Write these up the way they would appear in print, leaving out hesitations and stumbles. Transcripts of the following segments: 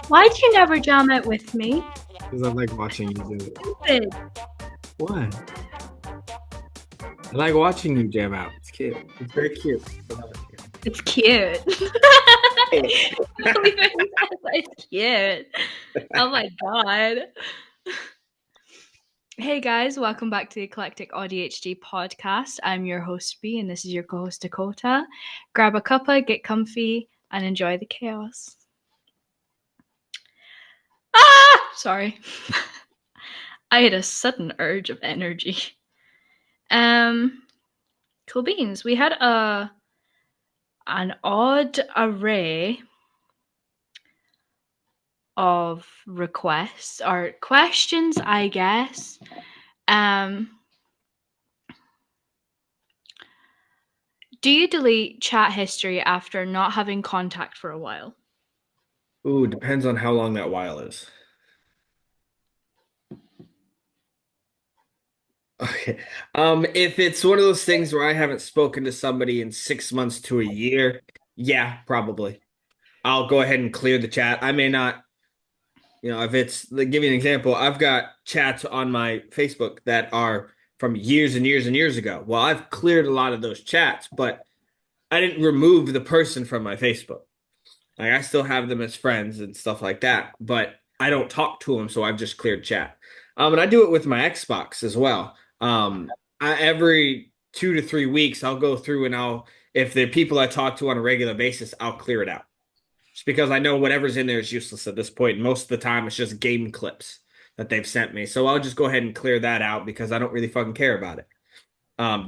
Why'd you never jam it with me? Because I like watching you do it. Stupid. What? I like watching you jam out. It's cute. It's very cute. It's cute. It's cute. Oh my god. Hey guys, welcome back to the Eclectic ADHD podcast. I'm your host B, and this is your co-host Dakota. Grab a cuppa, get comfy, and enjoy the chaos. Sorry. I had a sudden urge of energy. Cool beans. We had an odd array of requests or questions, I guess. Do you delete chat history after not having contact for a while? Ooh, depends on how long that while is. Okay. If it's one of those things where I haven't spoken to somebody in 6 months to a year, yeah, probably. I'll go ahead and clear the chat. I may not, if it's, like, give you an example, I've got chats on my Facebook that are from years and years and years ago. Well, I've cleared a lot of those chats, but I didn't remove the person from my Facebook. Like, I still have them as friends and stuff like that, but I don't talk to them, so I've just cleared chat. And I do it with my Xbox as well. Every 2 to 3 weeks, I'll go through and if the people I talk to on a regular basis, I'll clear it out. Just because I know whatever's in there is useless at this point. Most of the time, it's just game clips that they've sent me. So I'll just go ahead and clear that out because I don't really fucking care about it.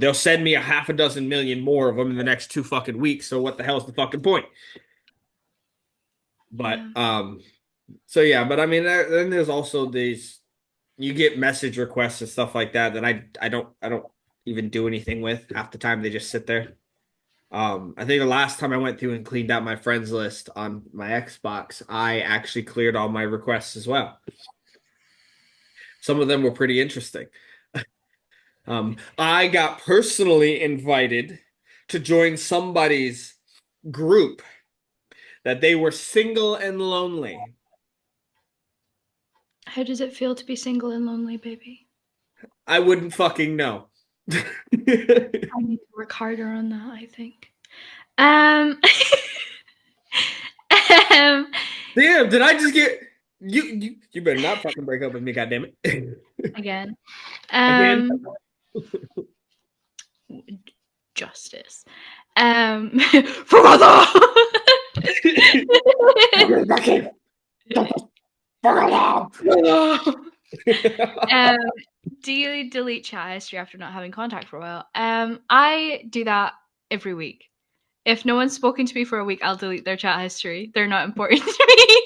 They'll send me a half a dozen million more of them in the next 2 fucking weeks. So what the hell's the fucking point? But so yeah, but I mean, then there's also these. You get message requests and stuff like that I don't even do anything with. Half the time they just sit there. I think the last time I went through and cleaned out my friends list on my Xbox, I actually cleared all my requests as well. Some of them were pretty interesting. I got personally invited to join somebody's group that they were single and lonely. How does it feel to be single and lonely, baby? I wouldn't fucking know. I need to work harder on that, I think. Damn, did I just get you better not fucking break up with me, goddammit. Again. Again? Justice. For mother! Do you delete chat history after not having contact for a while? I do that every week. If no one's spoken to me for a week, I'll delete their chat history. They're not important to me.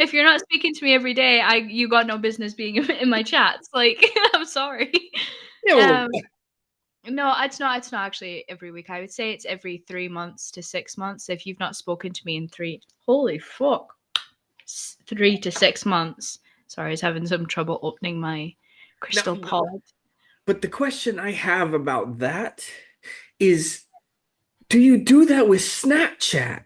If you're not speaking to me every day, you got no business being in my chats. Like, I'm sorry. No, it's not actually every week. I would say it's every 3 months to 6 months. If you've not spoken to me in 3 to 6 months. Sorry, I was having some trouble opening my crystal pod. But the question I have about that is, do you do that with Snapchat?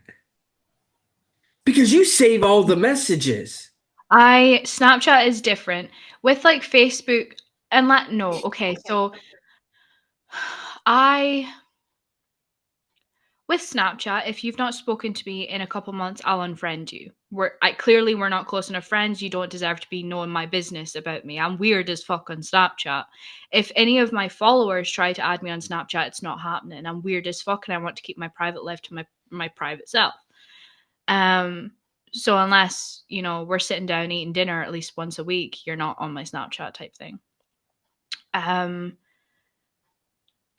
Because you save all the messages. Snapchat is different. With like Facebook and okay, so with Snapchat, if you've not spoken to me in a couple months, I'll unfriend you. Clearly we're not close enough friends. You don't deserve to be knowing my business about me. I'm weird as fuck on Snapchat. If any of my followers try to add me on Snapchat, it's not happening. I'm weird as fuck, and I want to keep my private life to my private self. So unless, we're sitting down eating dinner at least once a week, you're not on my Snapchat type thing.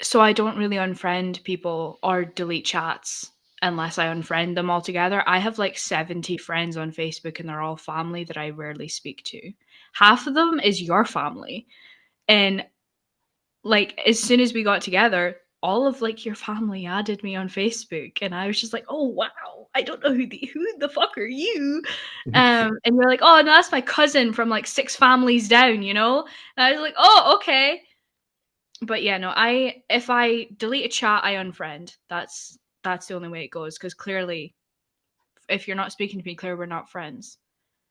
So I don't really unfriend people or delete chats unless I unfriend them altogether. I have like 70 friends on Facebook, and they're all family that I rarely speak to. Half of them is your family. And like, as soon as we got together, all of like your family added me on Facebook, and I was just like, oh wow, I don't know who the fuck are you? And you're like, oh no, that's my cousin from like 6 families down, And I was like, oh, okay. But yeah, no, if I delete a chat, I unfriend. That's the only way it goes, because clearly if you're not speaking to me, clear we're not friends.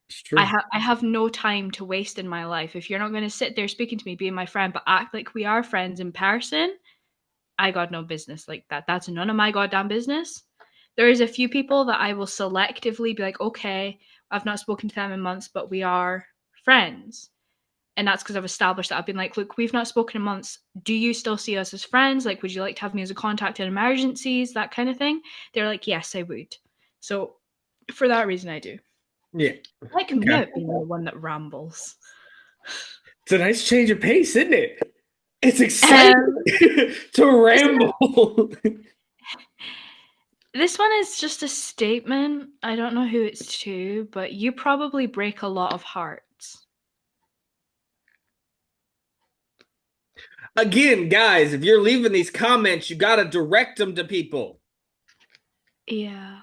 It's true. I have no time to waste in my life. If you're not going to sit there speaking to me, being my friend, but act like we are friends in person, I got no business like that. That's none of my goddamn business. There is a few people that I will selectively be like, okay, I've not spoken to them in months, but we are friends. And that's because I've established that. I've been like, look, we've not spoken in months. Do you still see us as friends? Like, would you like to have me as a contact in emergencies? That kind of thing. They're like, yes, I would. So for that reason, I do. Yeah. Like me Okay. out being the one that rambles. It's a nice change of pace, isn't it? It's exciting to ramble. This one is just a statement. I don't know who it's to, but you probably break a lot of hearts. Again, guys, if you're leaving these comments, you got to direct them to people. Yeah.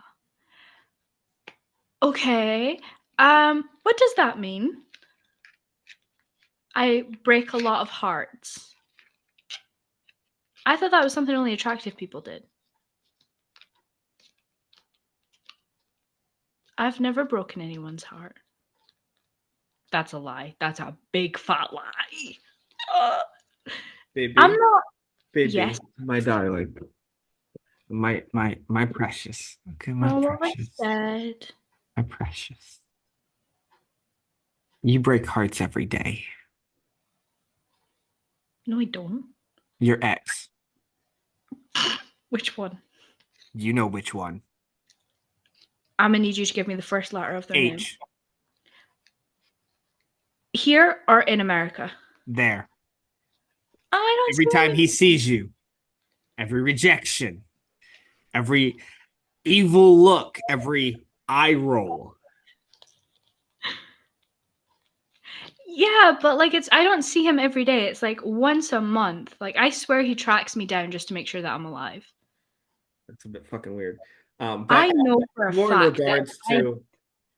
Okay. What does that mean? I break a lot of hearts. I thought that was something only attractive people did. I've never broken anyone's heart. That's a lie. That's a big fat lie. Baby. I'm not. Baby. Yes. My darling. My precious. Okay, my Oh, what I precious. said. My precious. You break hearts every day. No, I don't. Your ex. Which one? You know which one. I'm gonna need you to give me the first letter of their name. H. Here or in America? There. I don't. Every time he sees you, every rejection, every evil look, every eye roll. Yeah, but like I don't see him every day. It's like once a month. Like I swear he tracks me down just to make sure that I'm alive. That's a bit fucking weird. But I know for a more in fact regards that to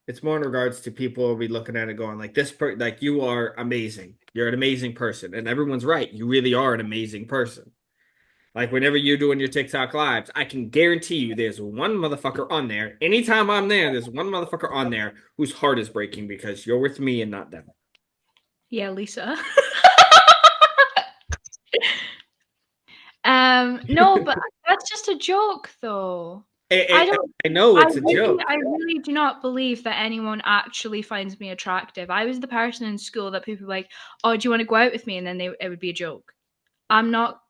it's more in regards to people will be looking at it going like like you are amazing. You're an amazing person. And everyone's right. You really are an amazing person. Like whenever you're doing your TikTok lives, I can guarantee you there's one motherfucker on there. Anytime I'm there, there's one motherfucker on there whose heart is breaking because you're with me and not them. yeah, Lisa. No, but that's just a joke, though. I know it's a joke. I really do not believe that anyone actually finds me attractive. I was the person in school that people were like, "Oh, do you want to go out with me?" And then it would be a joke. I'm not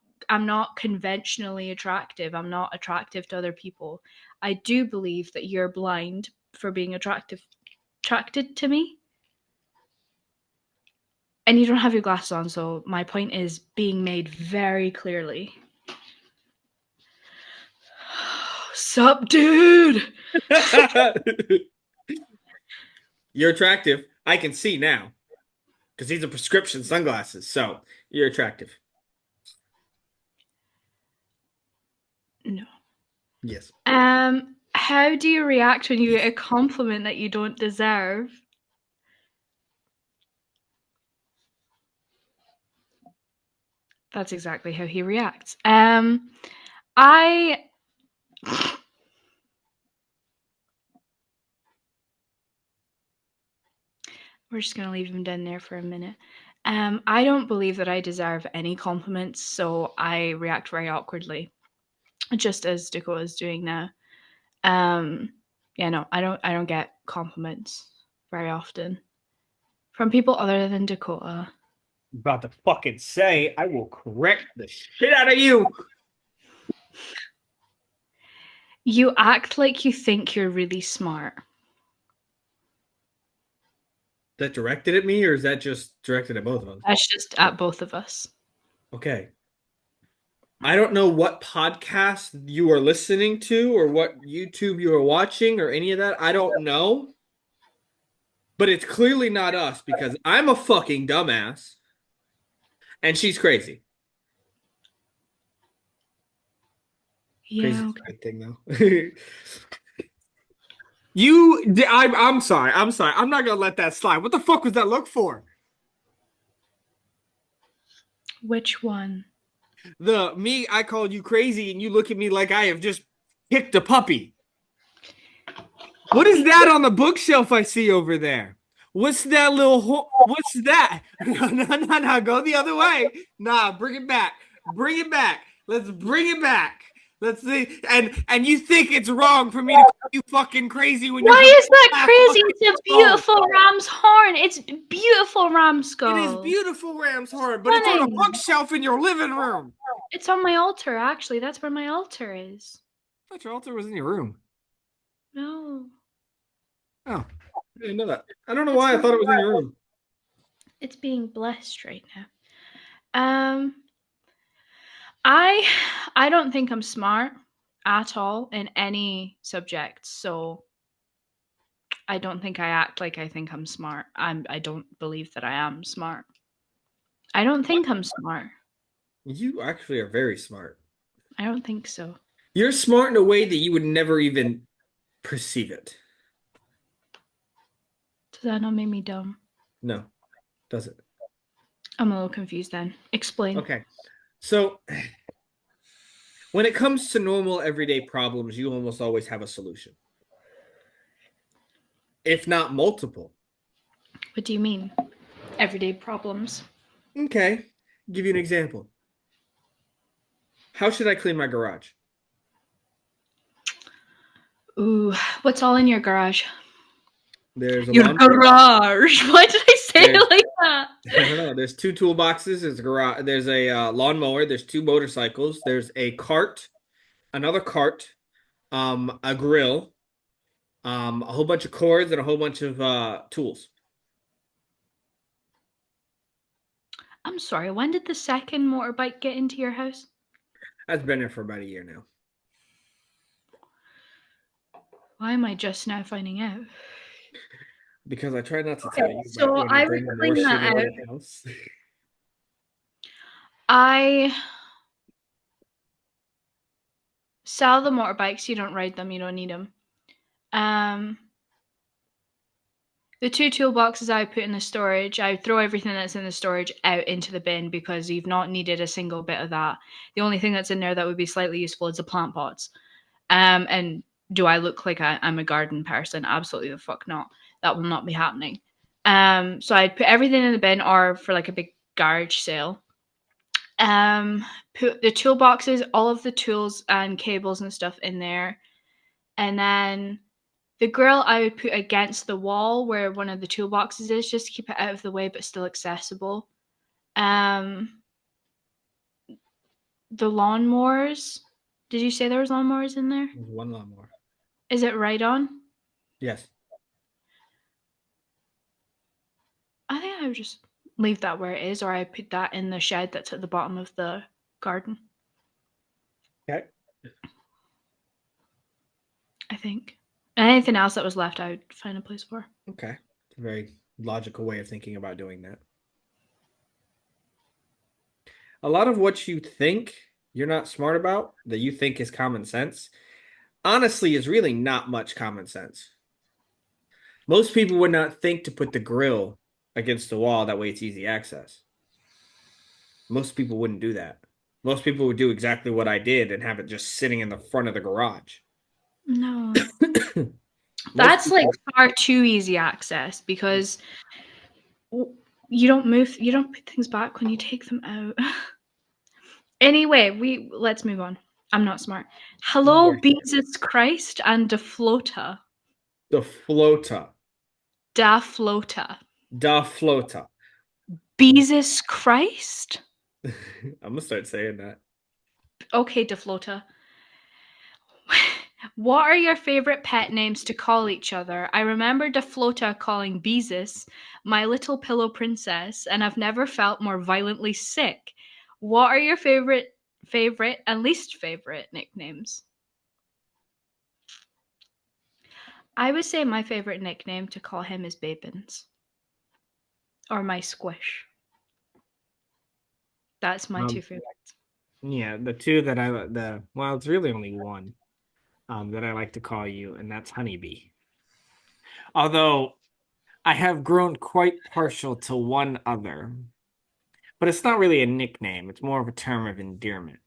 conventionally attractive. I'm not attractive to other people. I do believe that you're blind for being attracted to me. And you don't have your glasses on, so my point is being made very clearly. Sup, dude? You're attractive. I can see now. Because these are prescription sunglasses. So you're attractive. No. Yes. How do you react when you get a compliment that you don't deserve? That's exactly how he reacts. We're just going to leave him down there for a minute. I don't believe that I deserve any compliments, so I react very awkwardly, just as Dakota is doing now. Yeah, no, I don't get compliments very often from people other than Dakota. About to fucking say, I will correct the shit out of you. You act like you think you're really smart. Is that directed at me or is that just directed at both of us? That's just at both of us. Okay. I don't know what podcast you are listening to or what YouTube you are watching or any of that. I don't know. But it's clearly not us because I'm a fucking dumbass and she's crazy. Yeah. Crazy's a good thing though. I'm sorry. I'm sorry. I'm not gonna let that slide. What the fuck was that look for? Which one? I called you crazy and you look at me like I have just kicked a puppy. What is that on the bookshelf I see over there? What's that what's that? No, no, no, no. Go the other way. Nah, bring it back. Bring it back. Let's bring it back. Let's see. And you think it's wrong for me to call you fucking crazy when you're Why going is that to crazy? fucking It's a phone. beautiful ram's horn. It's beautiful ram It is skull. beautiful ram's horn, but it's on a Stunning. bookshelf in your living room. It's on my altar, actually. That's where my altar is. I thought your altar was in your room. No. Oh, I didn't know that. I don't know That's why I not thought it was in your room. It's being blessed right now. Um I I don't think I'm smart at all in any subject. So I don't think I act like I think I'm smart. I don't believe that I am smart. I don't What? think I'm smart. You actually are very smart. I don't think so. You're smart in a way that you would never even perceive it. Does that not make me dumb? No, does it? I'm a little confused then. Explain. Okay. So when it comes to normal everyday problems, you almost always have a solution, if not multiple. What do you mean? Everyday problems. Okay. Give you an example. How should I clean my garage? Ooh, what's all in your garage? There's a Your lawnmower. garage. Why did I say There's it like that? I don't know. There's two toolboxes. There's a garage. There's a lawnmower. There's two motorcycles. There's a cart, another cart, a grill, a whole bunch of cords, and a whole bunch of tools. I'm sorry, when did the second motorbike get into your house? That's been there for about a year now. Why am I just now finding out? Because I try not to tell you So about when I I would bring more clean shit that into out. the house. I sell the motorbikes. You don't ride them. You don't need them. Um, the two toolboxes I put in the storage, I throw everything that's in the storage out into the bin because you've not needed a single bit of that. The only thing that's in there that would be slightly useful is the plant pots. And do I look like I'm a garden person? Absolutely the fuck not. That will not be happening. So I'd put everything in the bin or for like a big garage sale. Put the toolboxes, all of the tools and cables and stuff in there. And then the grill I would put against the wall where one of the toolboxes is, just to keep it out of the way but still accessible. Um, the lawnmowers. Did you say there was lawnmowers in there? There's one lawnmower. Is it right on? Yes. I think I would just leave that where it is, or I put that in the shed that's at the bottom of the garden. Okay. I think. And anything else that was left, I would find a place for. Okay. It's a very logical way of thinking about doing that. A lot of what you think you're not smart about, that you think is common sense, honestly is really not much common sense. Most people would not think to put the grill against the wall, that way it's easy access. Most people wouldn't do that. Most people would do exactly what I did and have it just sitting in the front of the garage. No. Most That's people- like far too easy access because you don't move, you don't put things back when you take them out. Anyway, let's move on. I'm not smart. Hello, Jesus Christ and DeFlota. The flota. DaFlota. Da flota. Jesus Christ? I'm gonna start saying that. Okay, DeFlota. What are your favorite pet names to call each other? I remember DeFlota calling Beezus my little pillow princess, and I've never felt more violently sick. What are your favorite and least favorite nicknames? I would say my favorite nickname to call him is Babins. Or my squish. That's my two favorites. Yeah, the two that well, it's really only one that I like to call you, and that's Honeybee. Although I have grown quite partial to one other, but it's not really a nickname, it's more of a term of endearment.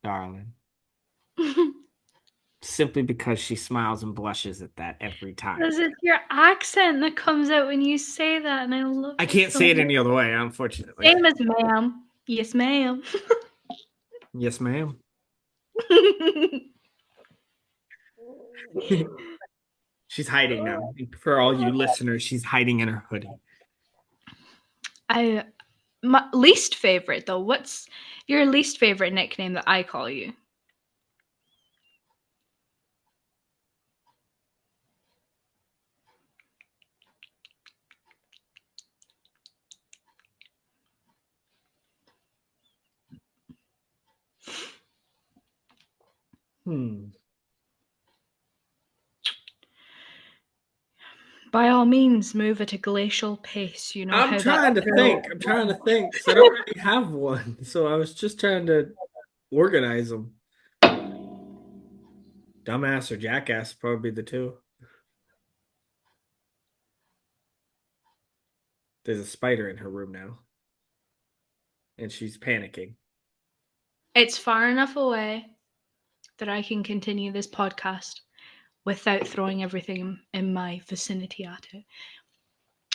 Darling. simply because she smiles and blushes at that every time. Because it's your accent that comes out when you say that, and I love I it can't so say it much. any other way, unfortunately. Same as ma'am. Yes, ma'am. Yes, ma'am. She's hiding now. For all you listeners, she's hiding in her hoodie. My least favorite though. What's your least favorite nickname that I call you? Hmm. By all means, move at a glacial pace. You know I'm how that trying to drill. think. I'm trying to think because I don't really have one. So I was just trying to organize them. Dumbass or jackass, probably the two. There's a spider in her room now, and she's panicking. It's far enough away that I can continue this podcast without throwing everything in my vicinity at it.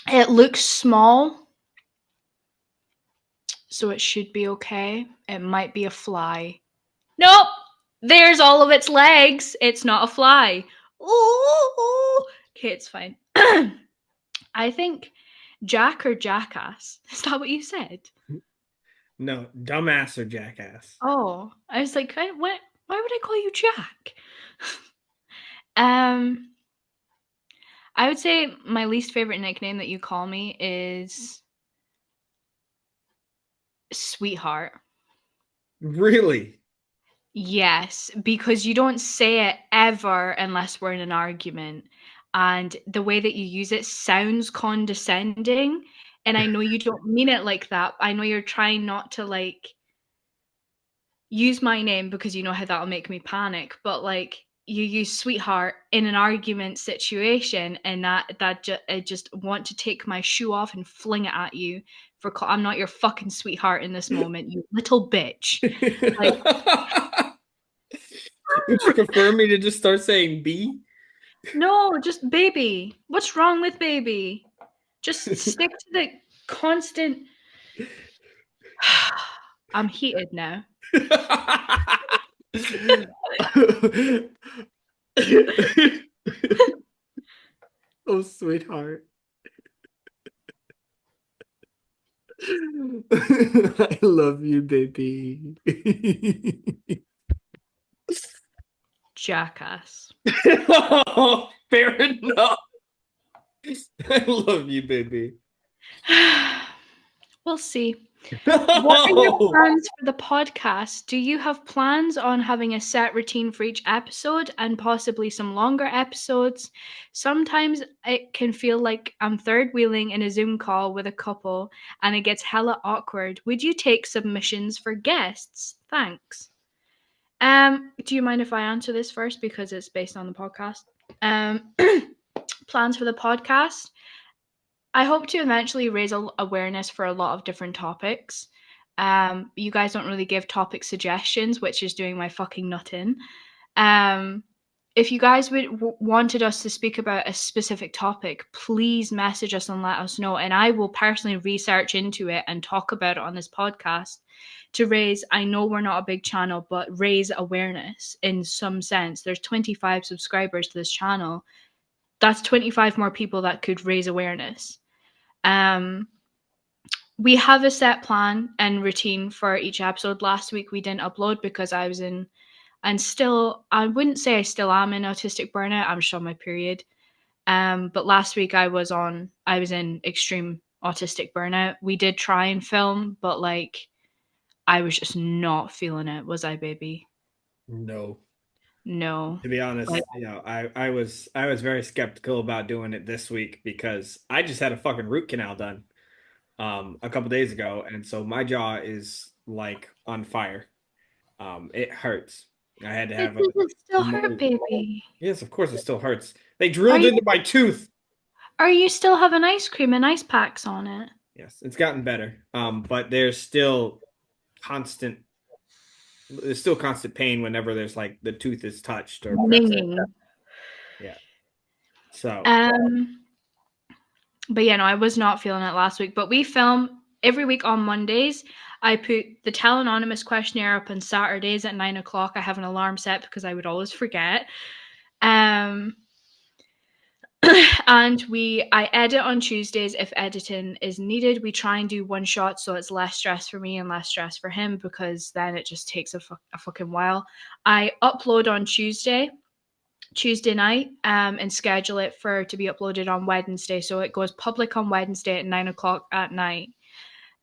It looks small, so it should be okay. It might be a fly. Nope! There's all of its legs. It's not a fly. Ooh. Okay, it's fine. I think Jack or Jackass. Is that what you said? No, dumbass or jackass. Oh, I was like, what? Why would I call you Jack? um, I would say my least favorite nickname that you call me is Sweetheart. Really? Yes, because you don't say it ever unless we're in an argument. And the way that you use it sounds condescending. And I know you don't mean it like that. I know you're trying not to like use my name because you know how that'll make me panic. But like you use sweetheart in an argument situation, and I just want to take my shoe off and fling it at you for I'm not your fucking sweetheart in this moment, you little bitch. Like Would you prefer me to just start saying B? no, just baby. What's wrong with baby? Just stick to the constant. I'm heated now. Oh, sweetheart. I love you, baby. Jackass. Oh, fair enough. I love you, baby. We'll see. What are your No. plans for the podcast? Do you have plans on having a set routine for each episode and possibly some longer episodes? Sometimes it can feel like I'm third wheeling in a Zoom call with a couple and it gets hella awkward. Would you take submissions for guests? Thanks. Do you mind if I answer this first because it's based on the podcast? Um, plans for the podcast. I hope to eventually raise awareness for a lot of different topics. You guys don't really give topic suggestions, which is doing my fucking nut in. If you guys wanted us to speak about a specific topic, please message us and let us know, and I will personally research into it and talk about it on this podcast to raise. I know we're not a big channel, but raise awareness in some sense. There's 25 subscribers to this channel. That's 25 more people that could raise awareness. We have a set plan and routine for each episode. Last week we didn't upload because I was in, and still, I wouldn't say I still am in autistic burnout. I'm just on my period. But last week I was in extreme autistic burnout. We did try and film, but like I was just not feeling it. Was I, baby? No. No. To be Like honest, I was very skeptical about doing it this week because I just had a fucking root canal done a couple days ago, and so my jaw is like on fire. It hurts. I had to it have doesn't a still hurt, mold. baby. Yes, of course it still hurts. They Are drilled you into my tooth. are you still having ice cream and ice packs on it? Yes, it's gotten better. But there's still constant. There's still constant pain whenever there's like the tooth is touched or pressed. Ninging. Yeah. So Um, but yeah, no, I was not feeling it last week. But we film every week on Mondays. I put the Tell Anonymous questionnaire up on Saturdays at 9 o'clock. I have an alarm set because I would always forget. Um, and I edit on Tuesdays if editing is needed. We try and do one shot so it's less stress for me and less stress for him, because then it just takes a fucking while. I upload on Tuesday night, and schedule it to be uploaded on Wednesday. So it goes public on Wednesday at 9 o'clock at night.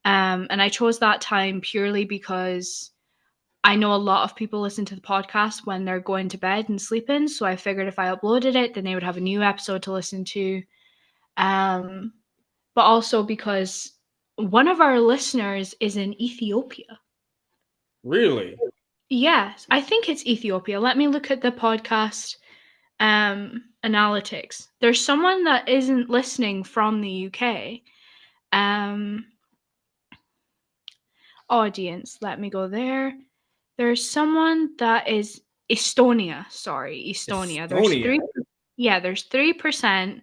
And I chose that time purely because I know a lot of people listen to the podcast when they're going to bed and sleeping. So I figured if I uploaded it, then they would have a new episode to listen to. But also because one of our listeners is in Ethiopia. really? Yes, I think it's Ethiopia. Let me look at the podcast analytics. There's someone that isn't listening from the UK. Audience, let me go there. There's someone that is Estonia. Sorry, Estonia. Estonia. There's 3%.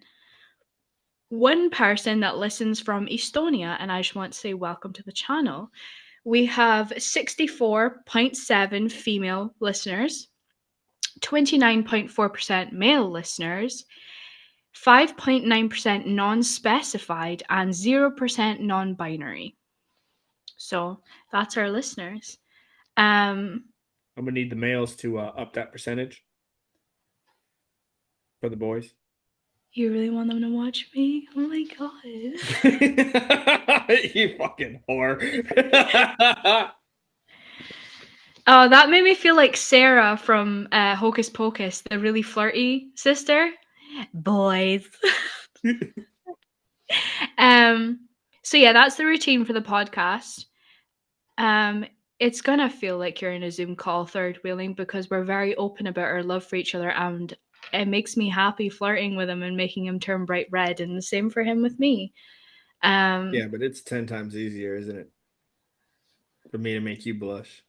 One person that listens from Estonia, and I just want to say welcome to the channel. We have 64.7 female listeners, 29.4% male listeners, 5.9% non-specified, and 0% non-binary. So that's our listeners. I'm gonna need the males to up that percentage for the boys. You really want them to watch me? Oh my god. You fucking whore. Oh, that made me feel like Sarah from Hocus Pocus, the really flirty sister. Boys. So yeah, that's the routine for the podcast. It's gonna feel like you're in a Zoom call third wheeling, because we're very open about our love for each other, and it makes me happy flirting with him and making him turn bright red, and the same for him with me. Yeah, but it's 10 times easier, isn't it? For me to make you blush.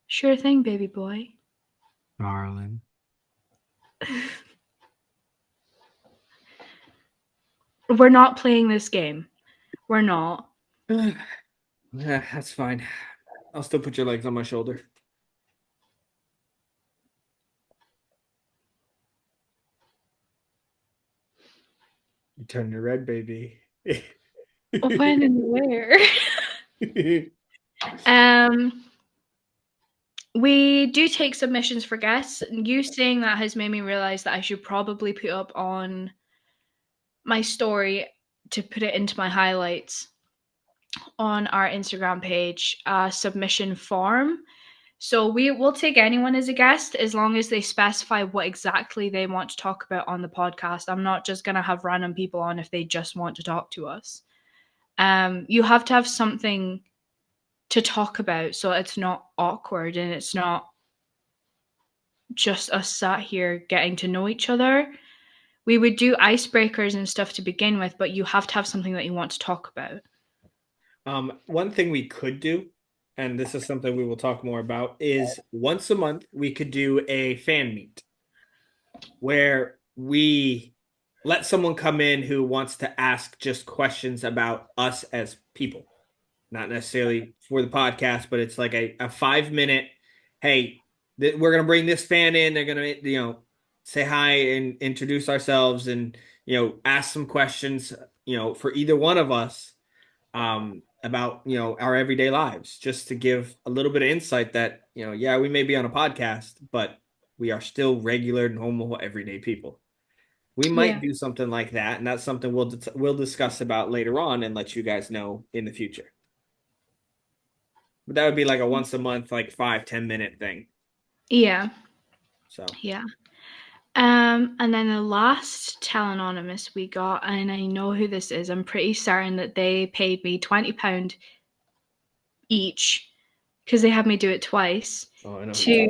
Sure thing, baby boy. Darling. We're not playing this game. We're not. Yeah, that's fine. I'll still put your legs on my shoulder. You turn your red, baby. When and where? Um, we do take submissions for guests. You saying that has made me realize that I should probably put up on my story, to put it into my highlights on our Instagram page, submission form. So we will take anyone as a guest as long as they specify what exactly they want to talk about on the podcast. I'm not just going to have random people on if they just want to talk to us. You have to have something to talk about so it's not awkward and it's not just us sat here getting to know each other. We would do icebreakers and stuff to begin with, but you have to have something that you want to talk about. One thing we could do, and this is something we will talk more about, is once a month we could do a fan meet where we let someone come in who wants to ask just questions about us as people, not necessarily for the podcast, but it's like a 5 minute, hey, we're going to bring this fan in. They're going to, say hi and introduce ourselves and, ask some questions, for either one of us, about, our everyday lives, just to give a little bit of insight that, yeah, we may be on a podcast, but we are still regular, normal, everyday people. We might do something like that, and that's something we'll discuss about later on and let you guys know in the future. But that would be like a once a month, like 5-10 minute thing. Yeah. So yeah. And then the last Tell Anonymous we got, and I know who this is. I'm pretty certain that they paid me £20 each, because they had me do it twice, to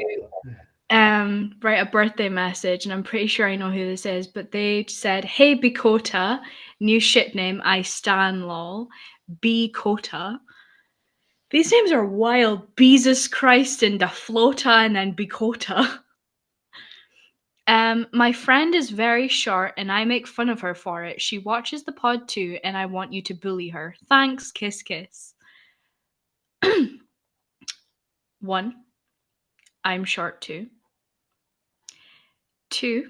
write a birthday message, and I'm pretty sure I know who this is. But they said, "Hey Bikota, new ship name, I stan lol, B Kota." These names are wild. Jesus Christ and Daflota and then Bicota. My friend is very short and I make fun of her for it. She watches the pod too and I want you to bully her. Thanks, kiss kiss. 1. I'm short too. 2.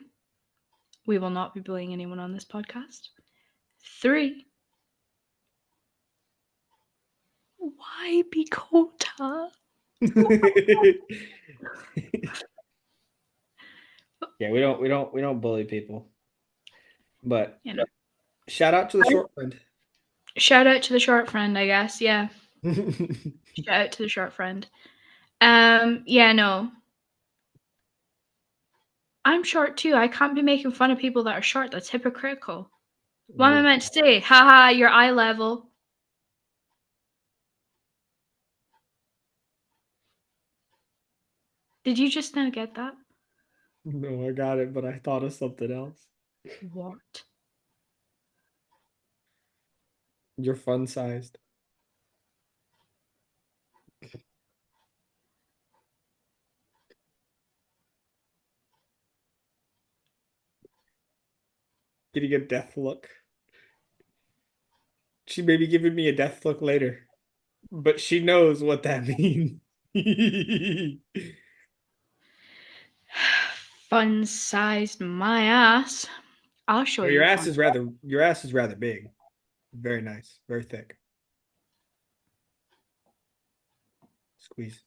We will not be bullying anyone on this podcast. 3. Why Bicota? Yeah, we don't bully people. But You know. shout out to the short friend. Shout out to the short friend, I guess. Yeah. Shout out to the short friend. Yeah, no. I'm short too. I can't be making fun of people that are short. That's hypocritical. What am I meant to say? Haha, your eye level. Did you just now get that? No, I got it, but I thought of something else. What? You're fun sized. Getting a death look. She may be giving me a death look later, but she knows what that means. Fun sized my ass. I'll show Your you ass fun. is rather big. Very nice. Very thick. Squeeze.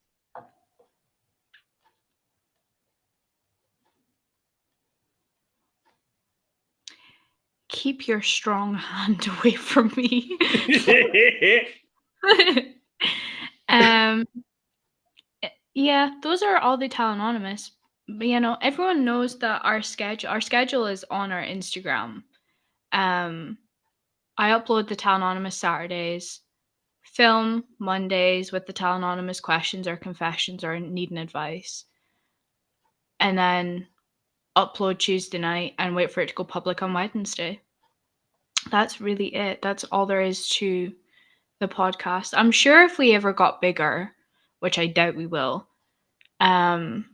Keep your strong hand away from me. Yeah, those are all the Talononymous. But you know, everyone knows that our schedule is on our Instagram. I upload the Talononymous Saturdays, film Mondays with the Talononymous questions or confessions or needing advice, and then upload Tuesday night and wait for it to go public on Wednesday. That's really it. That's all there is to the podcast. I'm sure if we ever got bigger, which I doubt we will, then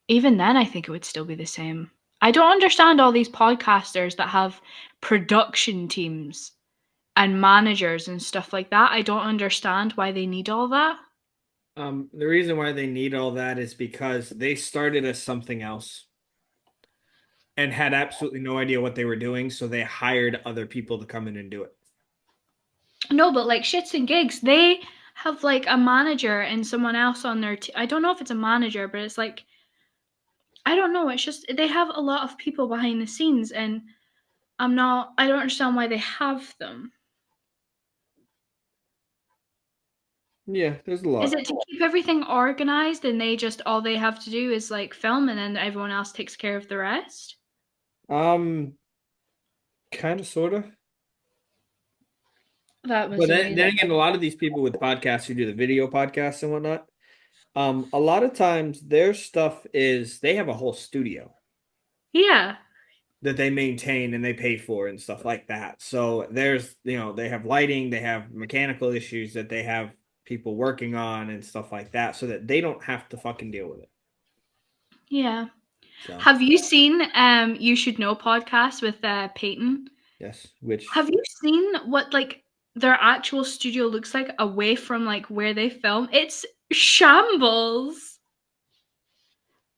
even then I think it would still be the same. I don't understand all these podcasters that have production teams and managers and stuff like that. I don't understand why they need all that. The reason why they need all that is because they started as something else and had absolutely no idea what they were doing, so they hired other people to come in and do it. No, but like Shits and Gigs, they have like a manager and someone else on their I don't know if it's a manager, but it's like I don't know, it's just they have a lot of people behind the scenes and I don't understand why they have them. Yeah, there's a Is lot. it to keep everything organized and all they have to do is like film and then everyone else takes care of the rest? Um, kind of, sort of. That But was then amazing. again, a lot of these people with podcasts who do the video podcasts and whatnot, a lot of times their stuff is they have a whole studio Yeah. that they maintain and they pay for and stuff like that. So there's, they have lighting, they have mechanical issues that they have people working on and stuff like that so that they don't have to fucking deal with it. Yeah. So, Have you seen You Should Know podcast with Peyton? yes, which Have you seen what like their actual studio looks like away from like where they film? It's shambles.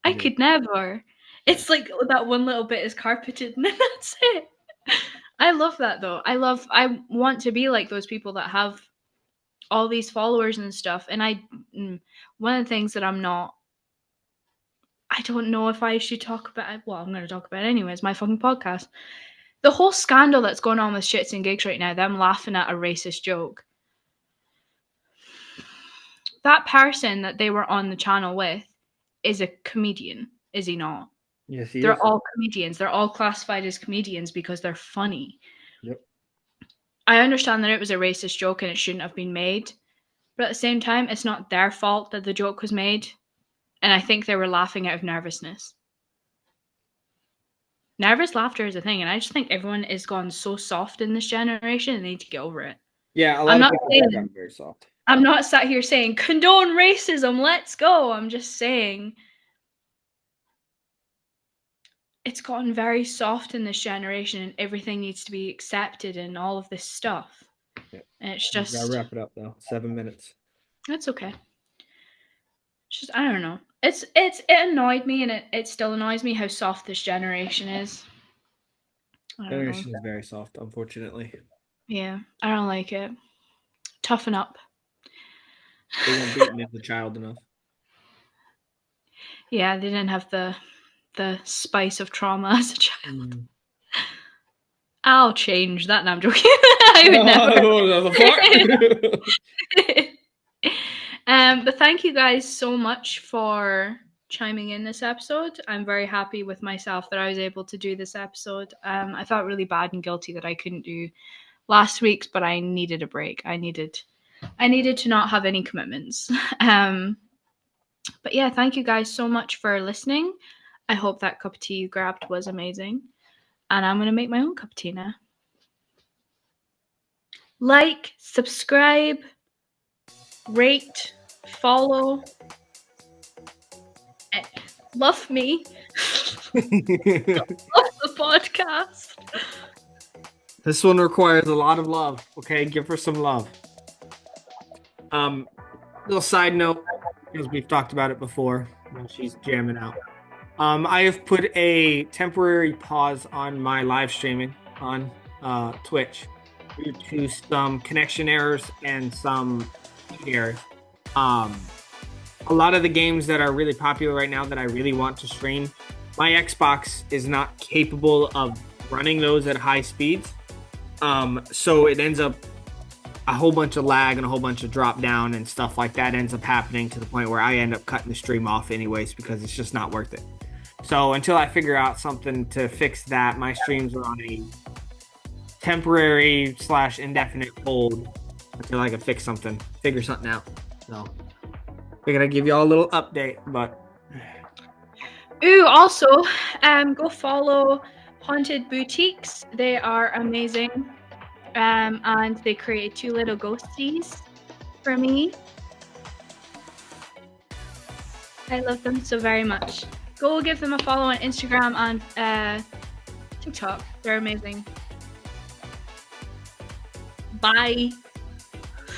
I yeah. could never. It's like that one little bit is carpeted and then that's it. I love that though. I want to be like those people that have all these followers and stuff. And one of the things that I don't know if I should talk about it. Well, I'm going to talk about it anyways, my fucking podcast. The whole scandal that's going on with Shits and Gigs right now, them laughing at a racist joke. That person that they were on the channel with is a comedian, is he not? Yes, he They're is. all comedians. They're all classified as comedians because they're funny. Yep. I understand that it was a racist joke and it shouldn't have been made, but at the same time, it's not their fault that the joke was made. And I think they were laughing out of nervousness. Nervous laughter is a thing, and I just think everyone is gone so soft in this generation and they need to get over it. Yeah, a lot I'm of not people saying have gotten very soft. I'm not sat here saying condone racism, let's go. I'm just saying it's gotten very soft in this generation and everything needs to be accepted and all of this stuff. Yeah. And it's Gotta just wrap it up though. 7 minutes. that's okay. It's just I don't know. It annoyed me and it still annoys me how soft this generation is. I don't know. Generation is very soft, unfortunately. Yeah, I don't like it. Toughen up. They weren't beaten as a child enough. Yeah, they didn't have the spice of trauma as a child. I'll change that. No, I'm joking. I would never. But thank you guys so much for chiming in this episode. I'm very happy with myself that I was able to do this episode. I felt really bad and guilty that I couldn't do last week's, but I needed a break. I needed to not have any commitments. But yeah, thank you guys so much for listening. I hope that cup of tea you grabbed was amazing. And I'm going to make my own cup of tea now. Like, subscribe, rate, follow. Love me. Love the podcast. This one requires a lot of love. Okay, give her some love. Little side note, because we've talked about it before when she's jamming out. I have put a temporary pause on my live streaming on Twitch due to some connection errors and some errors. A lot of the games that are really popular right now that I really want to stream, my Xbox is not capable of running those at high speeds. So it ends up a whole bunch of lag and a whole bunch of drop down and stuff like that ends up happening to the point where I end up cutting the stream off anyways because it's just not worth it. So until I figure out something to fix that, my streams are on a temporary / indefinite hold until I can figure something out. So we're gonna give y'all a little update, but Ooh, also, go follow Haunted Boutiques. They are amazing. And they created 2 little ghosties for me. I love them so very much. Go give them a follow on Instagram and TikTok. They're amazing. Bye.